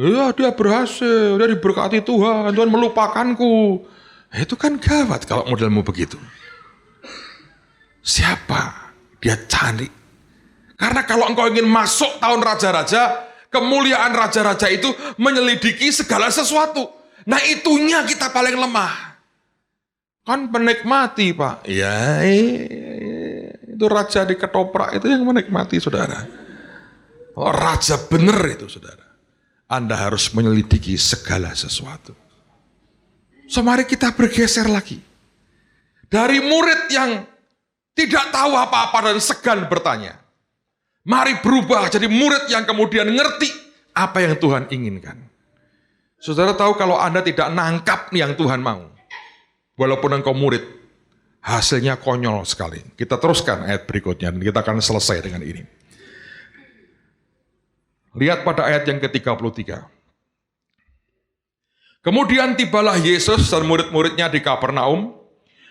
Ya dia berhasil, dia diberkati Tuhan, Tuhan melupakanku. Itu kan gawat kalau modelmu begitu. Siapa? Dia cari. Karena kalau engkau ingin masuk tahun raja-raja, kemuliaan raja-raja itu menyelidiki segala sesuatu. Nah itunya kita paling lemah. Kan menikmati Pak. Ya itu raja di ketoprak itu yang menikmati saudara. Oh, raja benar itu saudara. Anda harus menyelidiki segala sesuatu. So mari kita bergeser lagi. Dari murid yang tidak tahu apa-apa dan segan bertanya. Mari berubah jadi murid yang kemudian ngerti apa yang Tuhan inginkan. Saudara tahu kalau Anda tidak nangkap yang Tuhan mau, walaupun engkau murid, hasilnya konyol sekali. Kita teruskan ayat berikutnya dan kita akan selesai dengan ini. Lihat pada ayat yang ke-33. Kemudian tibalah Yesus dan murid-muridnya di Kapernaum.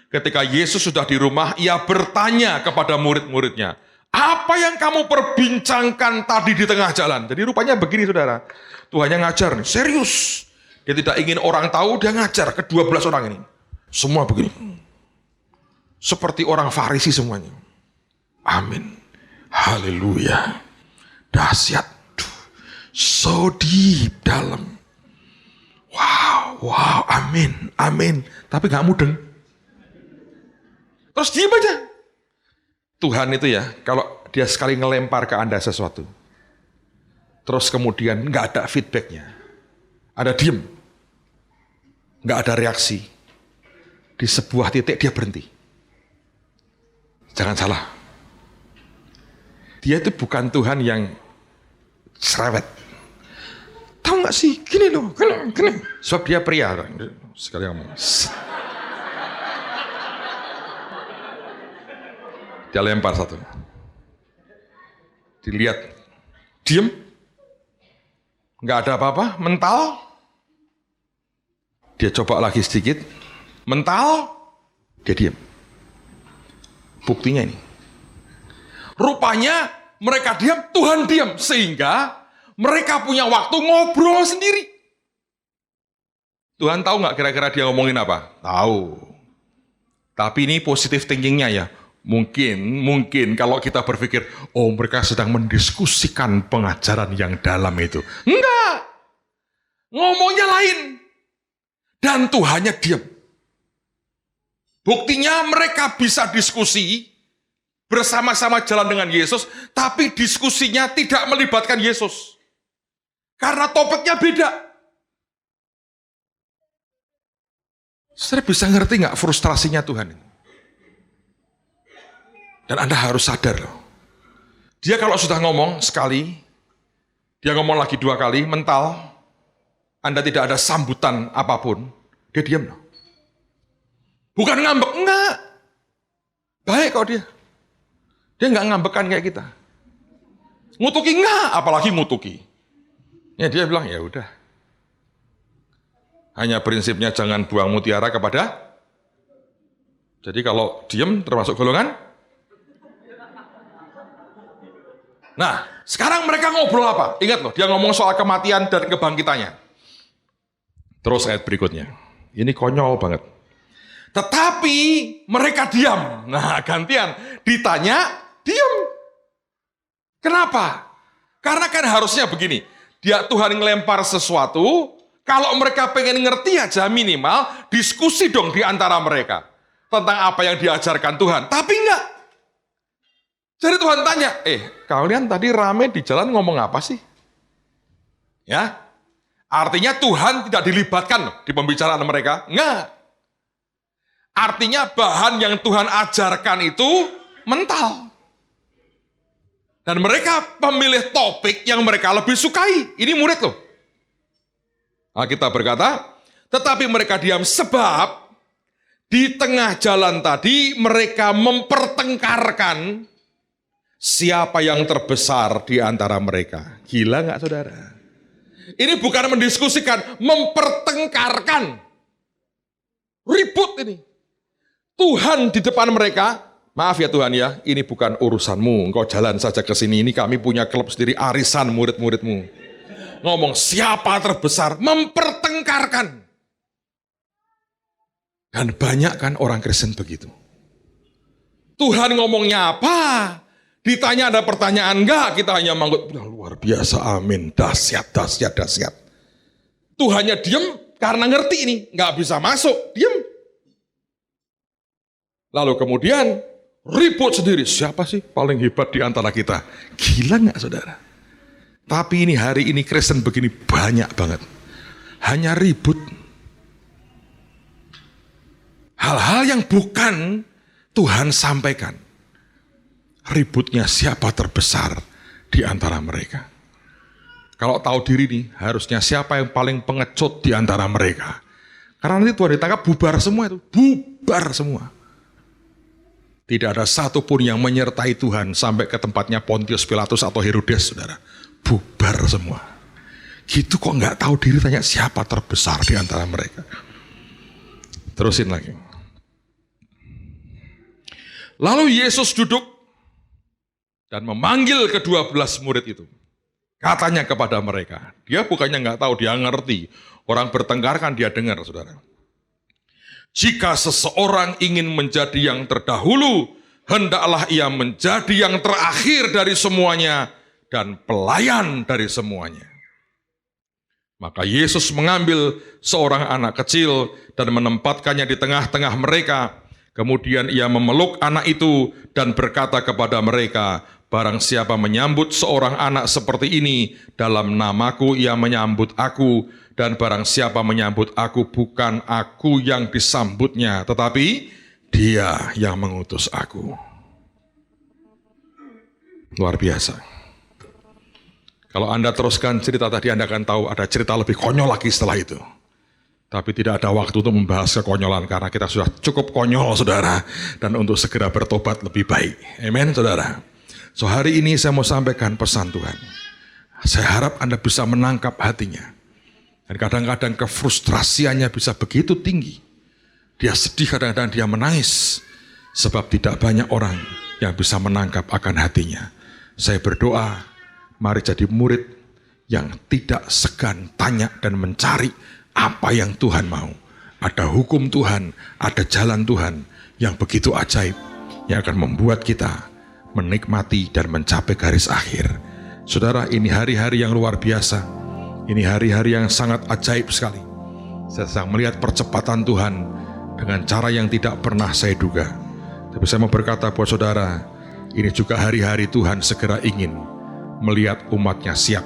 Ketika Yesus sudah di rumah, ia bertanya kepada murid-muridnya, apa yang kamu perbincangkan tadi di tengah jalan? Jadi rupanya begini saudara, Tuhannya ngajar nih, serius. Dia tidak ingin orang tahu, dia ngajar ke 12 orang ini. Semua begini. Seperti orang Farisi semuanya. Amin. Haleluya. Dahsyat. So deep dalam. Wow, amin, amin. Tapi gak mudeng. Terus diam aja. Tuhan itu ya, kalau dia sekali ngelempar ke Anda sesuatu, terus kemudian gak ada feedbacknya, ada diem, gak ada reaksi, di sebuah titik dia berhenti. Jangan salah. Dia itu bukan Tuhan yang cerewet. Tahu gak sih, gini loh, gini. Sebab dia pria. Sekali ngomong. Dia lempar satu. Dilihat, diem. Nggak ada apa-apa, mental. Dia coba lagi sedikit, mental. Dia diem. Buktinya ini. Rupanya mereka diam, Tuhan diam. Sehingga mereka punya waktu ngobrol sendiri. Tuhan tahu nggak kira-kira dia ngomongin apa? Tahu. Tapi ini positive thinkingnya ya. Mungkin kalau kita berpikir, oh mereka sedang mendiskusikan pengajaran yang dalam itu. Enggak. Ngomongnya lain. Dan Tuhannya diam. Buktinya mereka bisa diskusi bersama-sama jalan dengan Yesus, tapi diskusinya tidak melibatkan Yesus. Karena topiknya beda. Saudara bisa ngerti nggak frustrasinya Tuhan ini? Dan Anda harus sadar loh. Dia kalau sudah ngomong sekali, dia ngomong lagi 2 kali, mental, Anda tidak ada sambutan apapun, dia diam loh. Bukan ngambek, enggak. Baik kok dia. Dia enggak ngambekan kayak kita. Ngutuki enggak, apalagi ngutuki. Ya dia bilang, ya udah. Hanya prinsipnya jangan buang mutiara kepada. Jadi kalau diam termasuk golongan. Nah, sekarang mereka ngobrol apa? Ingat loh, dia ngomong soal kematian dan kebangkitannya. Terus ayat berikutnya. Ini konyol banget. Tetapi mereka diam. Nah, gantian. Ditanya, diam. Kenapa? Karena kan harusnya begini. Dia Tuhan ngelempar sesuatu, kalau mereka pengen ngerti aja minimal, diskusi dong di antara mereka. Tentang apa yang diajarkan Tuhan. Tapi enggak. Jadi Tuhan tanya, kalian tadi rame di jalan ngomong apa sih? Ya, artinya Tuhan tidak dilibatkan di pembicaraan mereka. Enggak. Artinya bahan yang Tuhan ajarkan itu mental. Dan mereka memilih topik yang mereka lebih sukai. Ini murid loh. Alkitab berkata, tetapi mereka diam sebab di tengah jalan tadi mereka mempertengkarkan siapa yang terbesar di antara mereka. Gila nggak saudara? Ini bukan mendiskusikan, mempertengkarkan. Ribut ini. Tuhan di depan mereka, maaf ya Tuhan ya, ini bukan urusanmu. Engkau jalan saja ke sini, ini kami punya klub sendiri, arisan murid-muridmu. Ngomong siapa terbesar, mempertengkarkan. Dan banyak kan orang Kristen begitu. Tuhan ngomongnya apa? Ditanya ada pertanyaan enggak, kita hanya manggut, luar biasa, amin, dahsyat, dahsyat, dahsyat. Tuhannya diam karena ngerti ini, enggak bisa masuk, diam. Lalu kemudian ribut sendiri, siapa sih paling hebat di antara kita? Gila enggak saudara? Tapi ini hari ini Kristen begini banyak banget. Hanya ribut. Hal-hal yang bukan Tuhan sampaikan. ributnya siapa terbesar di antara mereka. Kalau tahu diri nih, harusnya siapa yang paling pengecut di antara mereka. Karena nanti Tuhan ditangkap, bubar semua itu. Bubar semua. Tidak ada satupun yang menyertai Tuhan sampai ke tempatnya Pontius Pilatus atau Herodes, saudara. Bubar semua. Gitu kok nggak tahu diri, tanya siapa terbesar di antara mereka. Terusin lagi. Lalu Yesus duduk dan memanggil ke-12 murid itu. Katanya kepada mereka, dia bukannya nggak tahu, dia ngerti. Orang bertengkar kan dia dengar, saudara. Jika seseorang ingin menjadi yang terdahulu, hendaklah ia menjadi yang terakhir dari semuanya dan pelayan dari semuanya. Maka Yesus mengambil seorang anak kecil dan menempatkannya di tengah-tengah mereka. Kemudian ia memeluk anak itu dan berkata kepada mereka, barang siapa menyambut seorang anak seperti ini, dalam namaku ia menyambut aku, dan barang siapa menyambut aku, bukan aku yang disambutnya, tetapi dia yang mengutus aku. Luar biasa. Kalau Anda teruskan cerita tadi, Anda akan tahu ada cerita lebih konyol lagi setelah itu. Tapi tidak ada waktu untuk membahas kekonyolan, karena kita sudah cukup konyol, saudara, dan untuk segera bertobat lebih baik. Amin, saudara. So, hari ini saya mau sampaikan pesan Tuhan. Saya harap Anda bisa menangkap hatinya. Dan kadang-kadang kefrustrasiannya bisa begitu tinggi. Dia sedih, kadang-kadang dia menangis. Sebab tidak banyak orang yang bisa menangkap akan hatinya. Saya berdoa, mari jadi murid yang tidak segan tanya dan mencari apa yang Tuhan mau. Ada hukum Tuhan, ada jalan Tuhan yang begitu ajaib, yang akan membuat kita menikmati dan mencapai garis akhir. Saudara, ini hari-hari yang luar biasa. Ini hari-hari yang sangat ajaib sekali. Saya sedang melihat percepatan Tuhan dengan cara yang tidak pernah saya duga. Tapi saya mau berkata buat saudara, ini juga hari-hari Tuhan segera ingin melihat umatnya siap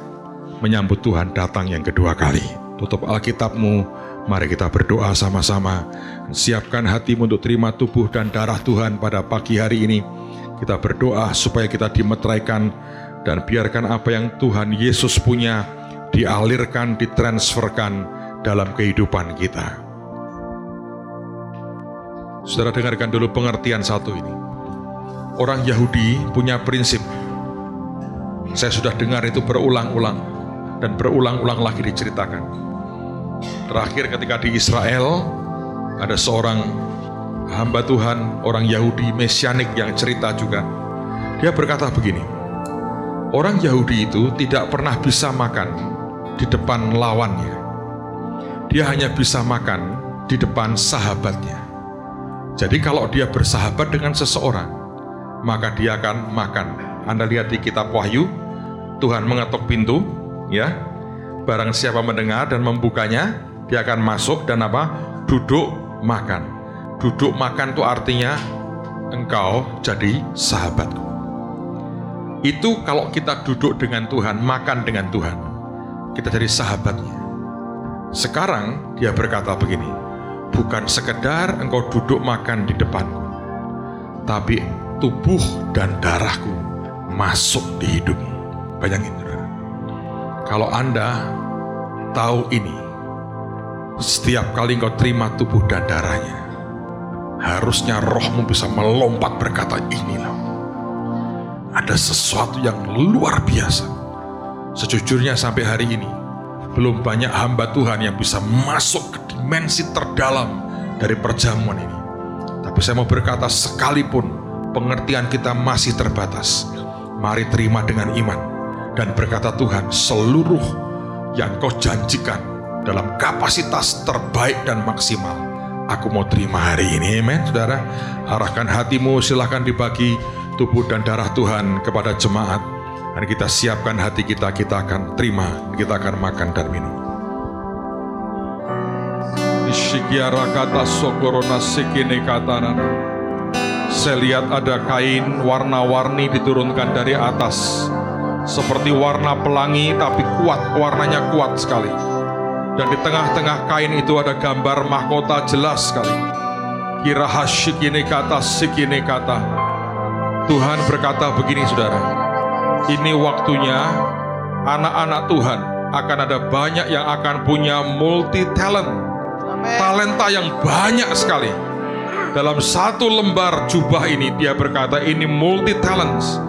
menyambut Tuhan datang yang kedua kali. Tutup Alkitabmu, mari kita berdoa sama-sama. Siapkan hatimu untuk terima tubuh dan darah Tuhan pada pagi hari ini. Kita berdoa supaya kita dimeteraikan dan biarkan apa yang Tuhan Yesus punya dialirkan, ditransferkan dalam kehidupan kita. Saudara, dengarkan dulu pengertian satu ini. Orang Yahudi punya prinsip. Saya sudah dengar itu berulang-ulang dan berulang-ulang lagi diceritakan. Terakhir ketika di Israel ada seorang hamba Tuhan, orang Yahudi mesianik yang cerita juga. Dia berkata begini, orang Yahudi itu tidak pernah bisa makan di depan lawannya. Dia hanya bisa makan di depan sahabatnya. Jadi kalau dia bersahabat dengan seseorang, maka dia akan makan. Anda lihat di kitab Wahyu, Tuhan mengetuk pintu, ya. Barang siapa mendengar dan membukanya, dia akan masuk dan duduk makan. Duduk makan itu artinya engkau jadi sahabatku. Itu kalau kita duduk dengan Tuhan, makan dengan Tuhan, kita jadi sahabatnya. Sekarang dia berkata begini, bukan sekedar engkau duduk makan di depanku, tapi tubuh dan darahku masuk di hidupmu. Bayangin, saudara. Kalau Anda tahu ini, setiap kali engkau terima tubuh dan darahnya, harusnya rohmu bisa melompat berkata, inilah ada sesuatu yang luar biasa. Sejujurnya sampai hari ini belum banyak hamba Tuhan yang bisa masuk ke dimensi terdalam dari perjamuan ini. Tapi saya mau berkata, sekalipun pengertian kita masih terbatas, mari terima dengan iman dan berkata, Tuhan, seluruh yang kau janjikan dalam kapasitas terbaik dan maksimal, aku mau terima hari ini. Amen, saudara. Arahkan hatimu, silahkan dibagi tubuh dan darah Tuhan kepada jemaat. Dan kita siapkan hati kita, kita akan terima, kita akan makan dan minum. Saya lihat ada kain warna-warni diturunkan dari atas, seperti warna pelangi tapi kuat, warnanya kuat sekali. Dan di tengah-tengah kain itu ada gambar mahkota jelas sekali. Kirahashikine kata sikine kata. Tuhan berkata begini saudara, ini waktunya anak-anak Tuhan akan ada banyak yang akan punya multi talent, talenta yang banyak sekali. Dalam satu lembar jubah ini dia berkata ini multi talents.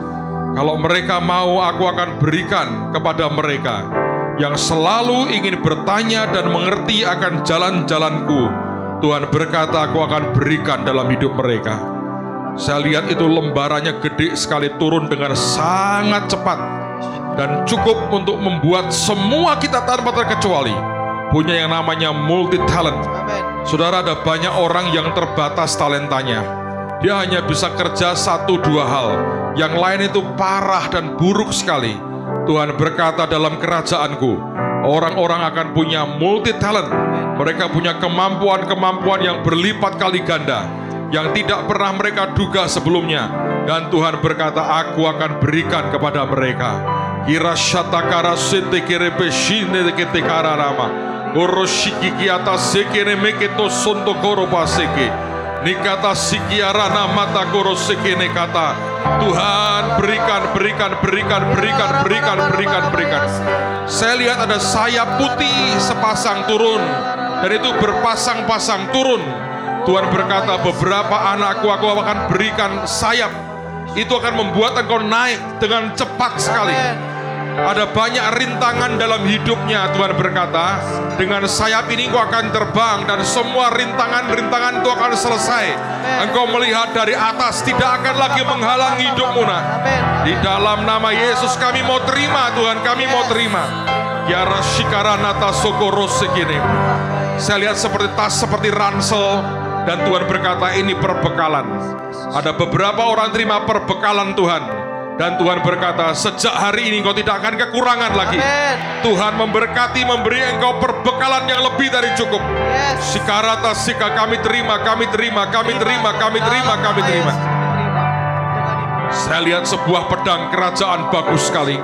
Kalau mereka mau, aku akan berikan kepada mereka yang selalu ingin bertanya dan mengerti akan jalan-jalanku. Tuhan berkata aku akan berikan dalam hidup mereka. Saya lihat itu lembarannya gede sekali, turun dengan sangat cepat dan cukup untuk membuat semua kita tanpa terkecuali punya yang namanya multi talent. Saudara, ada banyak orang yang terbatas talentanya. Dia hanya bisa kerja 1-2 hal, yang lain itu parah dan buruk sekali. Tuhan berkata dalam kerajaanku orang-orang akan punya multi talent. Mereka punya kemampuan-kemampuan yang berlipat kali ganda, yang tidak pernah mereka duga sebelumnya. Dan Tuhan berkata aku akan berikan kepada mereka. Kira syatakara sente kerebe shine ketekara rama oroshiki kiata sekene meketo sonto koro paseke nikata sikiarana mata koro sekene kata. Tuhan berikan. Saya lihat ada sayap putih sepasang turun, dan itu berpasang-pasang turun. Tuhan berkata beberapa anakku aku akan berikan sayap. Itu akan membuat engkau naik dengan cepat sekali. Ada banyak rintangan dalam hidupnya. Tuhan berkata dengan sayap ini engkau akan terbang, dan semua rintangan-rintangan itu akan selesai. Engkau melihat dari atas, tidak akan lagi menghalangi hidupmu. Di dalam nama Yesus kami mau terima Tuhan, kami mau terima. Ya Rashikaranata Sokorosekine. Saya lihat seperti tas, seperti ransel. Dan Tuhan berkata ini perbekalan. Ada beberapa orang terima perbekalan Tuhan. Dan Tuhan berkata sejak hari ini engkau tidak akan kekurangan lagi. Tuhan memberkati, memberi engkau perbekalan yang lebih dari cukup. Sikarata sika kami terima. Saya lihat sebuah pedang kerajaan bagus sekali.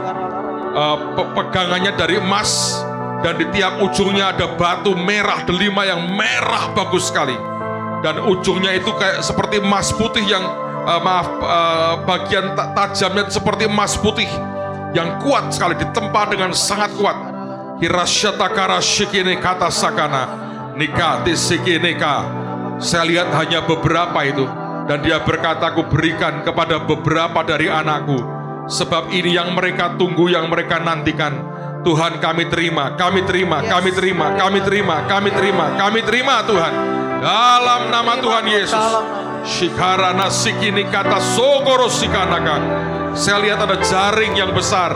Pegangannya dari emas, dan di tiap ujungnya ada batu merah delima yang merah bagus sekali. Dan ujungnya itu kayak seperti emas putih yang bagian tajamnya seperti emas putih yang kuat sekali, ditempa dengan sangat kuat. Hirasyatakara shikine kata sakana nika tisikineka. Saya lihat hanya beberapa itu, dan dia berkata aku berikan kepada beberapa dari anakku, sebab ini yang mereka tunggu, yang mereka nantikan. Tuhan kami terima Tuhan. Dalam nama Tuhan Yesus. Shikarana sikini kata sogoro sikanaka. Saya lihat ada jaring yang besar.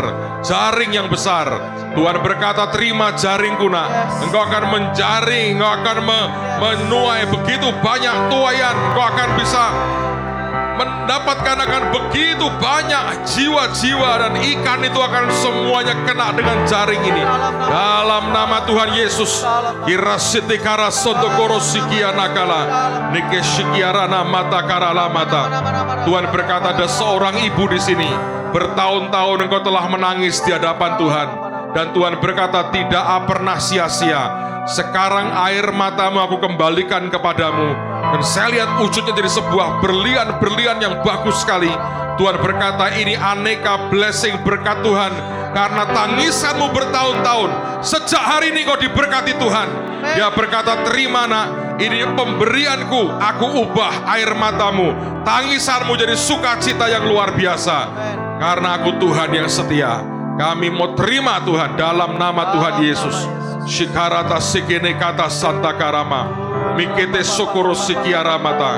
Tuhan berkata terima jaringku nak. Engkau akan menjaring, engkau akan menuai begitu banyak tuaian. Engkau akan bisa mendapatkan akan begitu banyak jiwa-jiwa, dan ikan itu akan semuanya kena dengan jaring ini. Dalam nama Tuhan Yesus. Kirasitikara sotokoro sikianakala nikeshikiarana mata karala mata. Tuhan berkata ada seorang ibu di sini. Bertahun-tahun engkau telah menangis di hadapan Tuhan, dan Tuhan berkata tidak pernah sia-sia. Sekarang air matamu aku kembalikan kepadamu. Dan saya lihat wujudnya jadi sebuah berlian-berlian yang bagus sekali. Tuhan berkata ini aneka blessing berkat Tuhan. Karena tangisanmu bertahun-tahun, sejak hari ini kau diberkati Tuhan. Dia berkata terima nak, ini pemberianku. Aku ubah air matamu, tangisanmu jadi sukacita yang luar biasa. Karena aku Tuhan yang setia. Kami mau terima Tuhan dalam nama Tuhan Yesus. Shikarata sikene kata santa karama mikete sokoro sikiara mata.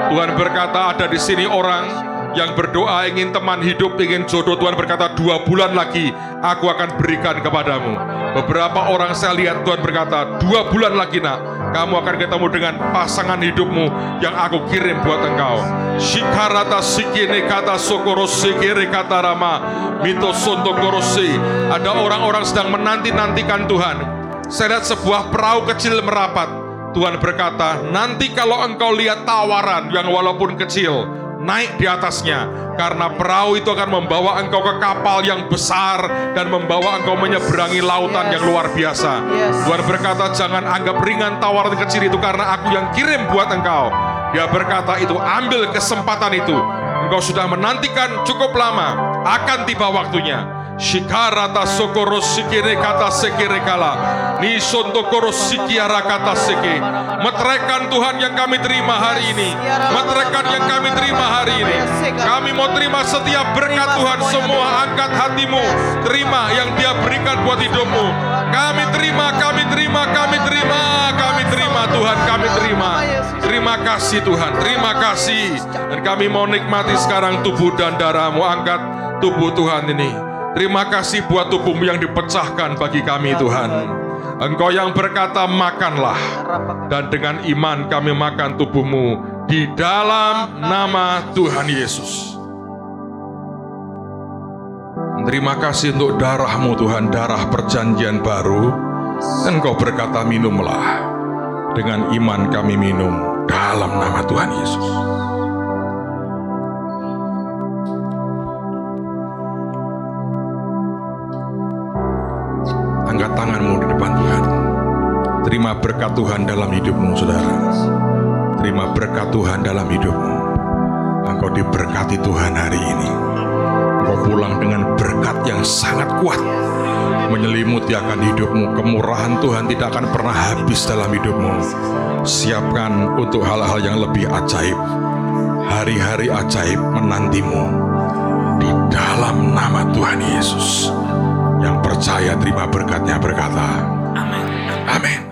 Tuhan berkata ada di sini orang yang berdoa ingin teman hidup, ingin jodoh. Tuhan berkata 2 bulan lagi aku akan berikan kepadamu. Beberapa orang saya lihat Tuhan berkata 2 bulan lagi nak, kamu akan ketemu dengan pasangan hidupmu yang aku kirim buat engkau. Shikarata sikene kata sokoro sikere kata rama mito sonto korosi. Ada orang-orang sedang menanti-nantikan Tuhan. Saya lihat sebuah perahu kecil merapat. Tuhan berkata, nanti kalau engkau lihat tawaran yang walaupun kecil, naik di atasnya. Karena perahu itu akan membawa engkau ke kapal yang besar dan membawa engkau menyeberangi lautan yang luar biasa. Tuhan berkata, jangan anggap ringan tawaran kecil itu, karena aku yang kirim buat engkau. Dia berkata itu, ambil kesempatan itu. Engkau sudah menantikan cukup lama, akan tiba waktunya. Shikarata sokoros sikire kata sekire kala ni sontokoros sikiara kata seke. Metrekan Tuhan yang kami terima hari ini, metrekan yang kami terima hari ini. Kami mau terima setiap berkat Tuhan. Semua angkat hatimu, terima yang Dia berikan buat hidupmu. Kami terima, kami terima, kami terima, kami terima Tuhan, kami terima. Terima kasih Tuhan, terima kasih. Dan kami mau nikmati sekarang tubuh dan darah-Mu. Angkat tubuh Tuhan ini. Terima kasih buat tubuh-Mu yang dipecahkan bagi kami Tuhan. Engkau yang berkata makanlah, dan dengan iman kami makan tubuh-Mu di dalam nama Tuhan Yesus. Terima kasih untuk darah-Mu Tuhan, darah perjanjian baru. Engkau berkata minumlah, dengan iman kami minum dalam nama Tuhan Yesus. Angkat tanganmu di depan Tuhan. Terima berkat Tuhan dalam hidupmu, saudara. Terima berkat Tuhan dalam hidupmu. Engkau diberkati Tuhan hari ini. Engkau pulang dengan berkat yang sangat kuat, menyelimuti akan hidupmu. Kemurahan Tuhan tidak akan pernah habis dalam hidupmu. Siapkan untuk hal-hal yang lebih ajaib. Hari-hari ajaib menantimu di dalam nama Tuhan Yesus. Yang percaya terima berkatnya berkata, amin. Amin.